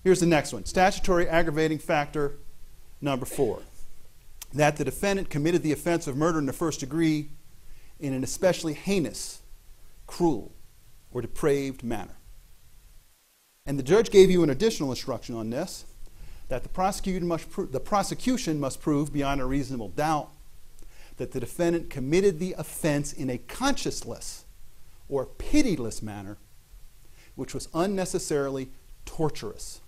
Here's the next one. Statutory aggravating factor number 4. That the defendant committed the offense of murder in the first degree in an especially heinous, cruel, or depraved manner. And the judge gave you an additional instruction on this, that the prosecution must prove beyond a reasonable doubt that the defendant committed the offense in a conscienceless or pitiless manner, which was unnecessarily torturous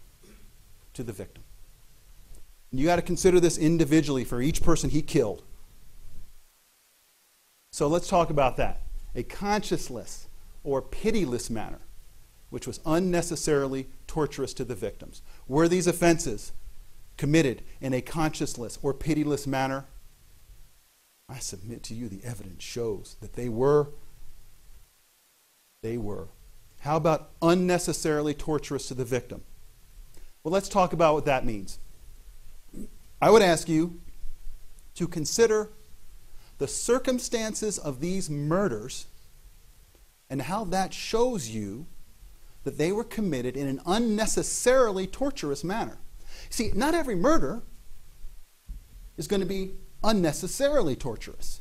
to the victim. And you got to consider this individually for each person he killed. So let's talk about that. A conscienceless or pitiless manner, which was unnecessarily torturous to the victims. Were these offenses committed in a conscienceless or pitiless manner? I submit to you the evidence shows that they were. They were. How about unnecessarily torturous to the victim? Well, let's talk about what that means. I would ask you to consider the circumstances of these murders and how that shows you that they were committed in an unnecessarily torturous manner. See, not every murder is going to be unnecessarily torturous.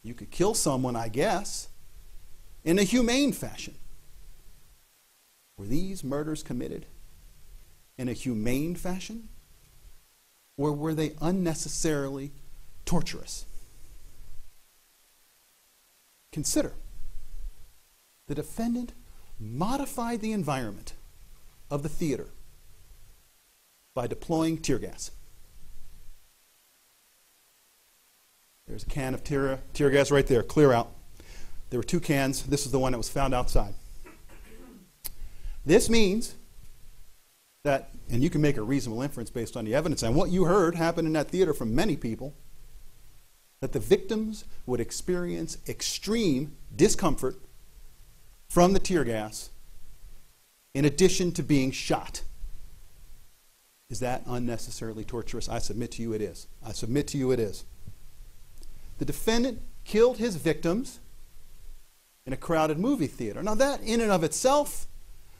You could kill someone, I guess, in a humane fashion. Were these murders committed in a humane fashion? Or were they unnecessarily torturous? Consider, the defendant modified the environment of the theater by deploying tear gas. There's a can of tear gas right there, clear out. There were 2 cans. This is the one that was found outside. This means that, and you can make a reasonable inference based on the evidence, and what you heard happened in that theater from many people, that the victims would experience extreme discomfort from the tear gas in addition to being shot. Is that unnecessarily torturous? I submit to you it is. I submit to you it is. The defendant killed his victims in a crowded movie theater. Now that in and of itself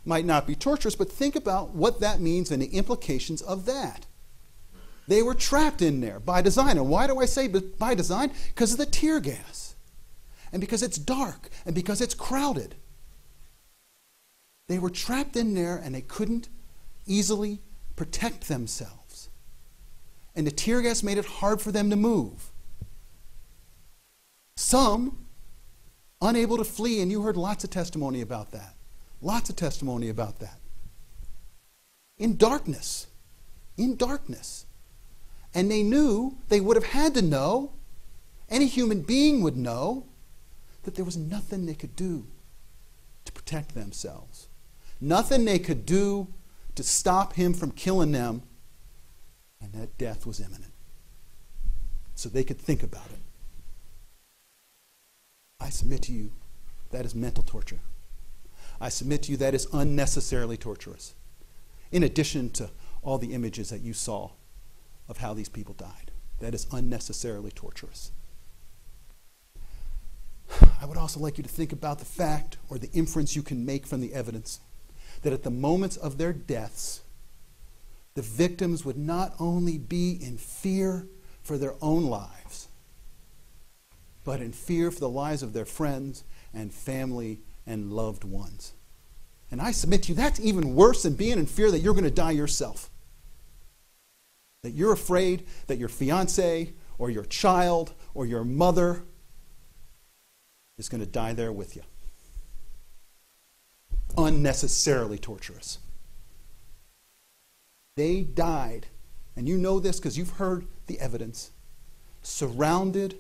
might not be torturous, but think about what that means and the implications of that. They were trapped in there by design. And why do I say by design? Because of the tear gas. And because it's dark. And because it's crowded. They were trapped in there and they couldn't easily protect themselves. And the tear gas made it hard for them to move. Some unable to flee, and you heard lots of testimony about that. Lots of testimony about that. In darkness. In darkness. And they knew, they would have had to know, any human being would know, that there was nothing they could do to protect themselves. Nothing they could do to stop him from killing them, and that death was imminent. So they could think about it. I submit to you, that is mental torture. I submit to you that is unnecessarily torturous. In addition to all the images that you saw of how these people died. That is unnecessarily torturous. I would also like you to think about the fact, or the inference you can make from the evidence, that at the moments of their deaths, the victims would not only be in fear for their own lives, but in fear for the lives of their friends and family and loved ones. And I submit to you, that's even worse than being in fear that you're going to die yourself. That you're afraid that your fiancé or your child or your mother is going to die there with you. Unnecessarily torturous. They died, and you know this because you've heard the evidence, surrounded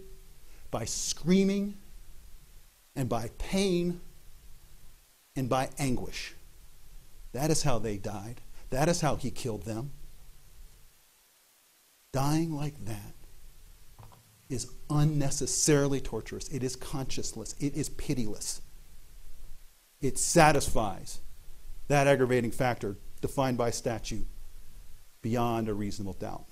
by screaming and by pain and by anguish. That is how they died. That is how he killed them. Dying like that is unnecessarily torturous. It is conscienceless. It is pitiless. It satisfies that aggravating factor defined by statute beyond a reasonable doubt.